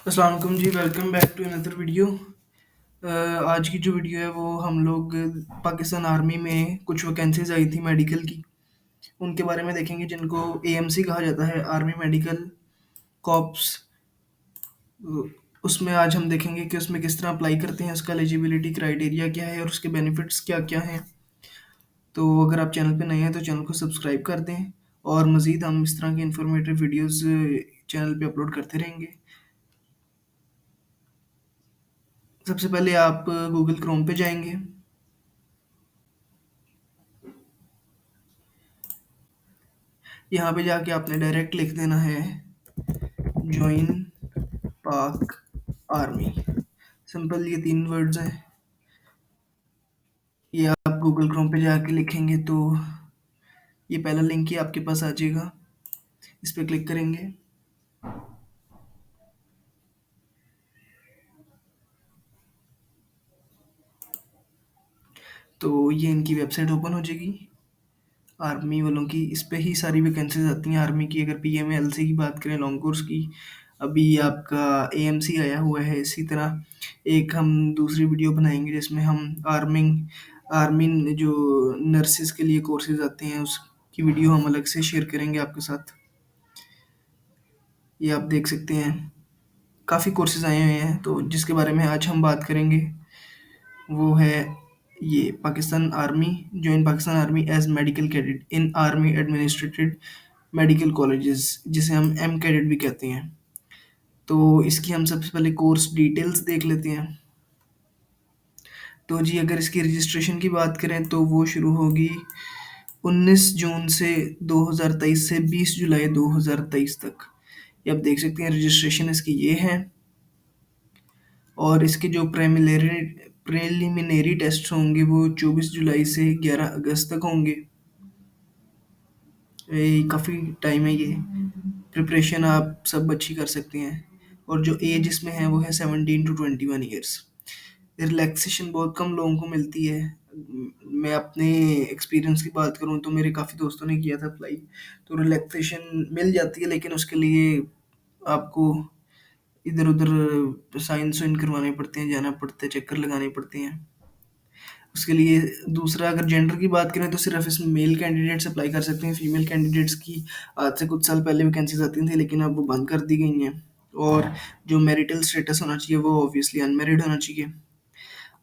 अस्सलाम वालेकुम जी, welcome back to another video. आज की जो वीडियो है वो हम लोग पाकिस्तान आर्मी में कुछ वैकेंसीज आई थी मेडिकल की, उनके बारे में देखेंगे जिनको एएमसी कहा जाता है, आर्मी मेडिकल कॉर्प्स। उसमें आज हम देखेंगे कि उसमें किस तरह अप्लाई करते हैं, उसका एलिजिबिलिटी क्राइटेरिया क्या है और उसके बेनिफिट्स क्या क्या हैं। तो अगर आप चैनल पे नए हैं तो चैनल को सब्सक्राइब कर दें, और मज़ीद हम इस तरह की इंफॉर्मेटिव वीडियोज़ चैनल पे अपलोड करते रहेंगे। सबसे पहले आप गूगल क्रोम पे जाएंगे। यहाँ पे जाके आपने डायरेक्ट लिख देना है ज्वाइन पाक आर्मी। सिंपल ये 3 वर्ड्स हैं। ये आप गूगल क्रोम पे जाके लिखेंगे तो ये पहला लिंक ही आपके पास आ जाएगा। इस पे क्लिक करेंगे तो ये इनकी वेबसाइट ओपन हो जाएगी आर्मी वालों की। इस पे ही सारी वैकेंसीज आती हैं आर्मी की। अगर पीएमएलसी की बात करें, लॉन्ग कोर्स की, अभी आपका एएमसी आया हुआ है। इसी तरह एक हम दूसरी वीडियो बनाएंगे जिसमें हम आर्मी जो नर्सेज के लिए कोर्सेज आते हैं उसकी वीडियो हम अलग से शेयर करेंगे आपके साथ। ये आप देख सकते हैं काफ़ी कोर्सेज आए हुए हैं, तो जिसके बारे में आज हम बात करेंगे वो है ये Pakistan army, join Pakistan army as medical cadet in army administered medical colleges, जिसे हम एम कैडेट भी कहते हैं। तो इसकी हम सबसे पहले कोर्स डिटेल्स देख लेते हैं। तो जी अगर इसकी रजिस्ट्रेशन की बात करें तो वो शुरू होगी 19 जून से 2023 से 20 जुलाई 2023 तक। ये आप देख सकते हैं रजिस्ट्रेशन इसकी ये है। और इसके जो प्रिलिमिनरी टेस्ट होंगे वो 24 जुलाई से 11 अगस्त तक होंगे। ये काफ़ी टाइम है ये। प्रिपरेशन आप सब अच्छी कर सकते हैं। और जो एज इसमें है वो है 17 to 21 ईयर्स। रिलैक्सेशन बहुत कम लोगों को मिलती है। मैं अपने एक्सपीरियंस की बात करूँ तो मेरे काफ़ी दोस्तों ने किया था अप्लाई, तो रिलैक्सेशन मिल जाती है, लेकिन उसके लिए आपको इधर उधर साइन सुइन करवाने पड़ते हैं, जाना पड़ता है, चक्कर लगाने पड़ते हैं उसके लिए। दूसरा अगर जेंडर की बात करें तो सिर्फ इसमें मेल कैंडिडेट्स अप्लाई कर सकते हैं। फीमेल कैंडिडेट्स की आज से कुछ साल पहले वैकेंसीज आती थी, लेकिन अब वो बंद कर दी गई हैं। और जो मैरिटल स्टेटस होना चाहिए वो ऑब्वियसली अनमेरिड होना चाहिए।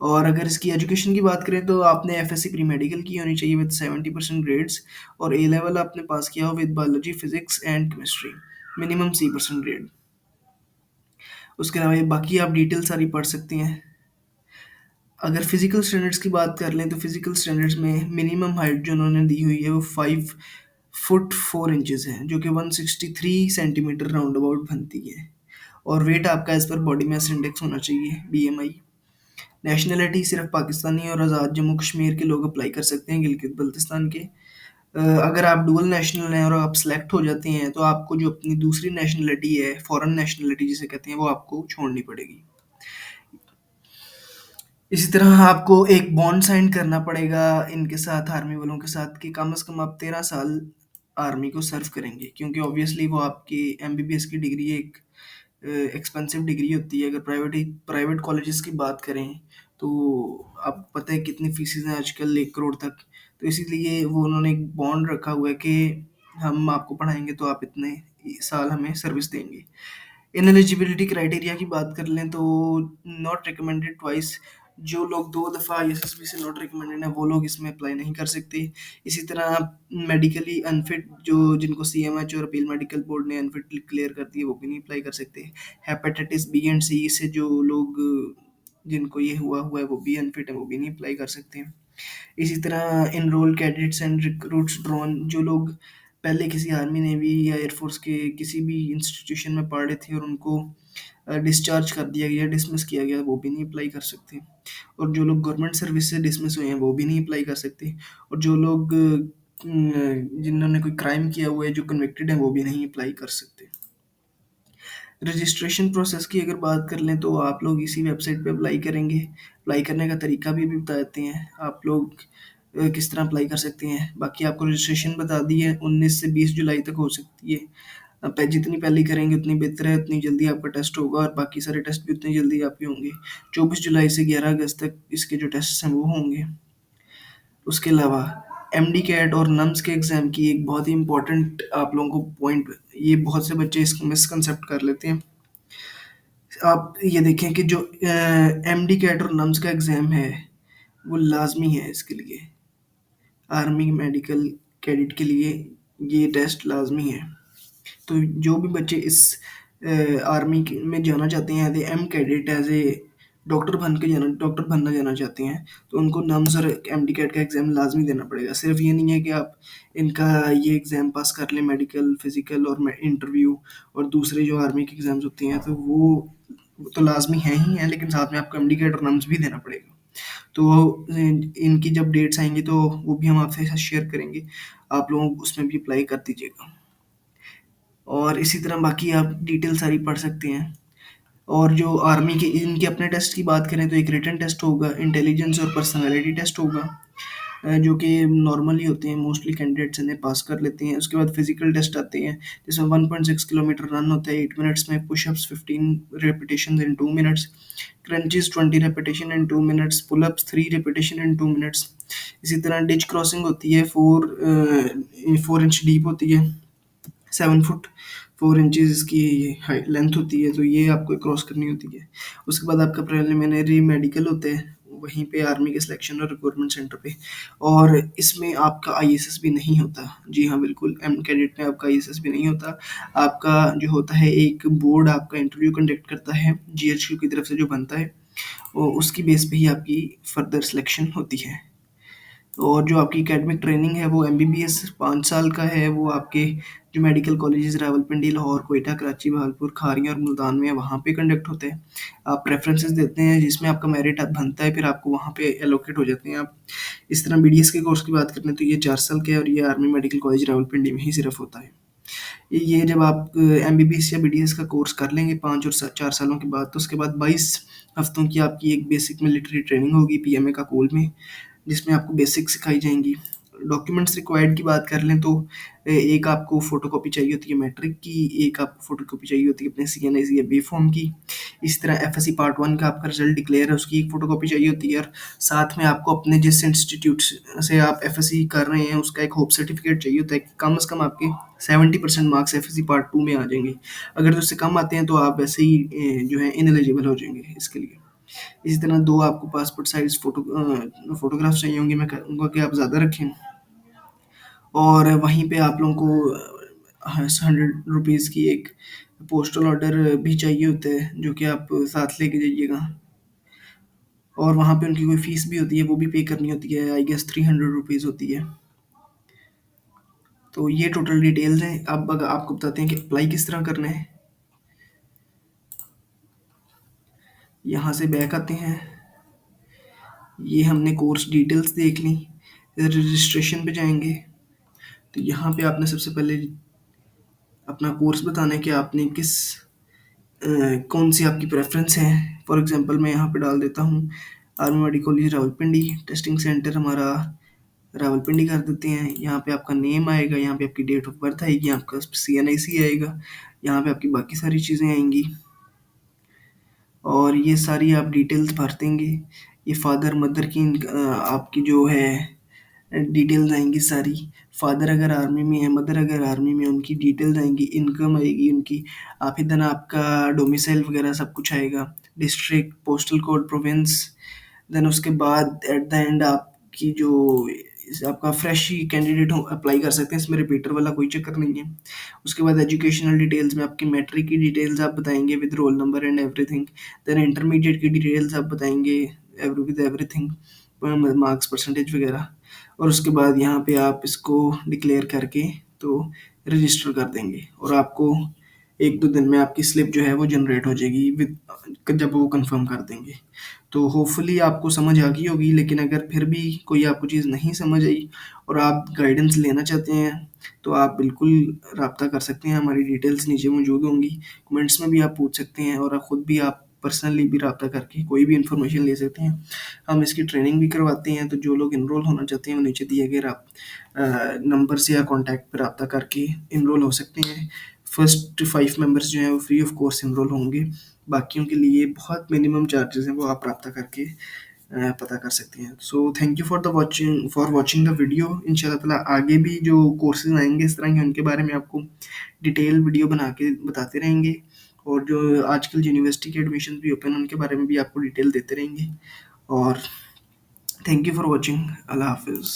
और अगर इसकी एजुकेशन की बात करें तो आपने एफएससी प्री मेडिकल की होनी चाहिए विद 70% ग्रेड्स, और ए लेवल आपने पास किया हो with biology, physics and chemistry, minimum C% grade. उसके अलावा ये बाकी आप डिटेल सारी पढ़ सकती हैं। अगर फिजिकल स्टैंडर्ड्स की बात कर लें तो फिजिकल स्टैंडर्ड्स में मिनिमम हाइट जो उन्होंने दी हुई है वो 5 फुट 4 इंचेस है, जो कि 163 सेंटीमीटर राउंड अबाउट बनती है। और वेट आपका as per body mass index होना चाहिए, BMI। नेशनलिटी सिर्फ पाकिस्तानी और आज़ाद जम्मू कश्मीर के लोग अप्लाई कर सकते हैं, गिलगित बल्तिस्तान के। अगर आप डुअल नेशनल हैं और आप सेलेक्ट हो जाते हैं तो आपको जो अपनी दूसरी नेशनलिटी है, फॉरेन नेशनलिटी जिसे कहते हैं, वो आपको छोड़नी पड़ेगी। इसी तरह आपको एक बॉन्ड साइन करना पड़ेगा इनके साथ, आर्मी वालों के साथ, कि कम से कम आप 13 साल आर्मी को सर्व करेंगे, क्योंकि ऑब्वियसली वो आपकी एमबीबीएस की डिग्री एक एक्सपेंसिव डिग्री होती है। अगर प्राइवेट कॉलेजेस की बात करें तो आप पता है कितनी फीसें हैं आजकल, 1 करोड़ तक। तो इसीलिए वो उन्होंने एक बॉन्ड रखा हुआ है कि हम आपको पढ़ाएंगे तो आप इतने साल हमें सर्विस देंगे। इन एलिजिबिलिटी क्राइटेरिया की बात कर लें तो नॉट रिकमेंडेड ट्वाइस, जो लोग 2 दफ़ा एसएसबी से नॉट रिकमेंडेड है वो लोग इसमें अप्लाई नहीं कर सकते। इसी तरह मेडिकली अनफिट, जो जिनको सीएमएच और अपील मेडिकल बोर्ड ने अनफिट क्लियर कर दी है, वो भी नहीं अप्लाई कर सकते। हेपेटाइटिस बी एंड सी से जो लोग जिनको ये हुआ हुआ है वो भी अनफिट है, वो भी नहीं अप्लाई कर सकते। इसी तरह enrol cadets and recruits drawn, जो लोग पहले किसी आर्मी, नेवी या एयरफोर्स के किसी भी इंस्टीट्यूशन में पढ़े थे और उनको डिस्चार्ज कर दिया गया, डिसमिस किया गया, वो भी नहीं अप्लाई कर सकते। और जो लोग गवर्नमेंट सर्विस से डिसमिस हुए हैं वो भी नहीं अप्लाई कर सकते। और जो लोग जिन्होंने कोई क्राइम किया हुआ है, जो कन्विक्टेड है, वो भी नहीं अप्लाई कर सकते। रजिस्ट्रेशन प्रोसेस की अगर बात कर लें तो आप लोग इसी वेबसाइट पे अप्लाई करेंगे। अप्लाई करने का तरीका भी अभी बता देते हैं आप लोग किस तरह अप्लाई कर सकते हैं। बाकी आपको रजिस्ट्रेशन बता दी है 19 से 20 जुलाई तक हो सकती है। जितनी पहले करेंगे उतनी बेहतर है, उतनी जल्दी आपका टेस्ट होगा और बाकी सारे टेस्ट भी उतनी जल्दी आपके होंगे। 24 जुलाई से 11 अगस्त तक इसके जो टेस्ट हैं वो होंगे। उसके अलावा एमडी कैट और नम्स के एग्ज़ाम की एक बहुत ही इम्पोर्टेंट आप लोगों को पॉइंट, ये बहुत से बच्चे इसको मिसकंसेप्ट कर लेते हैं। आप ये देखें कि जो एमडी कैट और नम्स का एग्ज़ाम है वो लाजमी है इसके लिए, आर्मी मेडिकल कैडेट के लिए ये टेस्ट लाजमी है। तो जो भी बच्चे इस आर्मी में जाना चाहते हैं as a M cadet, as a doctor बनना जाना चाहते हैं, तो उनको नम्स और एम डी कैट का एग्ज़ाम लाजमी देना पड़ेगा। सिर्फ ये नहीं है कि आप इनका ये एग्ज़ाम पास कर लें, मेडिकल फिजिकल और इंटरव्यू और दूसरे जो आर्मी के एग्ज़ाम्स होते हैं तो वो तो लाजमी है ही है, लेकिन साथ में आपको एम डी कैट और नम्स भी देना पड़ेगा। तो इनकी जब डेट्स आएंगी तो वो भी हम आपसे साथ शेयर करेंगे, आप लोग उसमें भी अप्लाई कर दीजिएगा। और इसी तरह बाकी आप डिटेल सारी पढ़ सकते हैं। और जो आर्मी के इनके अपने टेस्ट की बात करें तो एक रिटन टेस्ट होगा, इंटेलिजेंस और पर्सनालिटी टेस्ट होगा, जो कि नॉर्मली होते हैं, मोस्टली कैंडिडेट्स इन्हें पास कर लेते हैं। उसके बाद फिजिकल टेस्ट आते हैं जिसमें 1.6 किलोमीटर रन होता है 8 मिनट्स में, पुशअप्स 15 रेपिटेशन इन 2 मिनट्स, क्रंचेस 20 रेपिटेशन इन 2 मिनट्स, पुलअप्स 3 रेपिटेशन इन 2 मिनट्स। इसी तरह डिच क्रॉसिंग होती है, 4 इंच डीप होती है, 7 फुट 4 इंचेस इसकी हाइट लेंथ होती है, तो ये आपको क्रॉस करनी होती है। उसके बाद आपका प्रिलिमिनरी मेडिकल होता है वहीं पे आर्मी के सिलेक्शन और रिक्रूटमेंट सेंटर पे, और इसमें आपका आईएसएस भी नहीं होता। जी हाँ, बिल्कुल, एम कैडेट में आपका आईएसएस भी नहीं होता। आपका जो होता है एक बोर्ड आपका इंटरव्यू कंडक्ट करता है जीएचक्यू की तरफ से जो बनता है, और उसकी बेस पे ही आपकी फर्दर सिलेक्शन होती है। और जो आपकी एकेडमिक ट्रेनिंग है वो एमबीबीएस 5 साल का है, वो आपके जो मेडिकल कॉलेजेस रावलपिंडी, लाहौर, कोयटा, कराची, बहावलपुर, खारियां और मुल्तान में है वहाँ पे कंडक्ट होते हैं। आप प्रेफरेंसेस देते हैं जिसमें आपका मेरिट बनता है, फिर आपको वहाँ पे एलोकेट हो जाते हैं आप। इस तरह बीडीएस के कोर्स की बात करें तो ये 4 साल के है और ये आर्मी मेडिकल कॉलेज रावलपिंडी में ही सिर्फ होता है। ये जब आप एमबीबीएस या बीडीएस का कोर्स कर लेंगे 5 और 4 सालों के बाद, तो उसके बाद 22 हफ्तों की आपकी एक बेसिक मिलिट्री ट्रेनिंग होगी पीएमए का कोल में, जिसमें आपको बेसिक सिखाई जाएंगी। डॉक्यूमेंट्स रिक्वायर्ड की बात कर लें तो एक आपको फ़ोटोकॉपी चाहिए होती है मैट्रिक की, एक आपको फ़ोटोकॉपी चाहिए होती है अपने सीएनआईसी या बी फॉर्म की। इसी तरह एफएससी पार्ट 1 का आपका रिजल्ट डिक्लेयर है उसकी एक फ़ोटोकॉपी चाहिए होती है, और साथ में आपको अपने जिस इंस्टीट्यूट से आप एफएससी कर रहे हैं उसका एक होप सर्टिफिकेट चाहिए होता है कि कम से कम आपके 70% मार्क्स एफएससी पार्ट 2 में आ जाएंगे। अगर उससे कम आते हैं तो आप वैसे ही जो है इनएलिजिबल हो जाएंगे इसके लिए। इसी तरह 2 आपको पासपोर्ट साइज़ फ़ोटोग्राफ्स चाहिए होंगे, मैं कहूँगा कि आप ज़्यादा रखें। और वहीं पे आप लोगों को 100 रुपीज़ की एक पोस्टल ऑर्डर भी चाहिए होता है, जो कि आप साथ लेके जाइएगा। और वहाँ पे उनकी कोई फ़ीस भी होती है, वो भी पे करनी होती है, आई गेस 300 रुपीज़ होती है। तो ये टोटल डिटेल्स हैं। अब अगर आपको बताते हैं कि अप्लाई किस तरह करना है। यहाँ से बैक आते हैं, ये हमने कोर्स डिटेल्स देख ली, रजिस्ट्रेशन पे जाएंगे, तो यहाँ पे आपने सबसे पहले अपना कोर्स बताना है कि आपने कौन सी आपकी प्रेफरेंस है। फॉर एग्जांपल मैं यहाँ पे डाल देता हूँ army medical college Rawalpindi, testing centre हमारा रावलपिंडी कर देते हैं। यहाँ पे आपका नेम आएगा, यहाँ पे आपकी डेट ऑफ बर्थ आएगी, आपका सीएनआईसी आएगा, यहाँ पे आपकी बाकी सारी चीज़ें आएंगी, और ये सारी आप डिटेल्स भर देंगे। ये फादर मदर की आपकी जो है डिटेल्स आएंगी सारी। फादर अगर आर्मी में है, मदर अगर आर्मी में है, उनकी डिटेल्स आएंगी, इनकम आएगी उनकी, आप ही देन आपका डोमिसाइल वगैरह सब कुछ आएगा, district, postal code, province. Then उसके बाद एट द एंड आपकी जो आपका फ्रेश ही कैंडिडेट हो अप्लाई कर सकते हैं, इसमें रिपीटर वाला कोई चक्कर नहीं है। उसके बाद एजुकेशनल डिटेल्स में आपकी मैट्रिक की डिटेल्स आप बताएंगे with roll number and everything. Then intermediate की डिटेल्स आप बताएंगे विद एवरीथिंग, मार्क्स परसेंटेज वगैरह। और उसके बाद यहाँ पे आप इसको डिक्लेयर करके तो रजिस्टर कर देंगे, और आपको 1-2 दिन में आपकी स्लिप जो है वो जनरेट हो जाएगी विद, जब वो कंफर्म कर देंगे। तो होपफुली आपको समझ आ गई होगी, लेकिन अगर फिर भी कोई आपको चीज़ नहीं समझ आई और आप गाइडेंस लेना चाहते हैं तो आप बिल्कुल रब्ता कर सकते हैं, हमारी डिटेल्स नीचे मौजूद होंगी, कमेंट्स में भी आप पूछ सकते हैं, और ख़ुद भी आप पर्सनली भी रब्ता करके कोई भी इन्फॉर्मेशन ले सकते हैं। हम इसकी ट्रेनिंग भी करवाते हैं, तो जो लोग इनरोल होना चाहते हैं वो नीचे दिए गए नंबर से या कॉन्टैक्ट पर रब्ता करके इनरोल हो सकते हैं। फर्स्ट 5 मेंबर्स जो हैं वो फ्री ऑफ कॉस्ट एनरोल होंगे। बाकियों के लिए बहुत मिनिमम चार्जेस हैं, वो आप रब्ता करके पता कर सकते हैं। So thank you for watching the video. इंशाल्लाह ताला आगे भी जो कोर्सेज आएंगे इस तरह के, उनके बारे में आपको डिटेल वीडियो बना के बताते रहेंगे, और जो आजकल यूनिवर्सिटी के एडमिशन भी ओपन हैं उनके बारे में भी आपको डिटेल देते रहेंगे। और थैंक यू फॉर वॉचिंग। अल्लाह हाफिज़।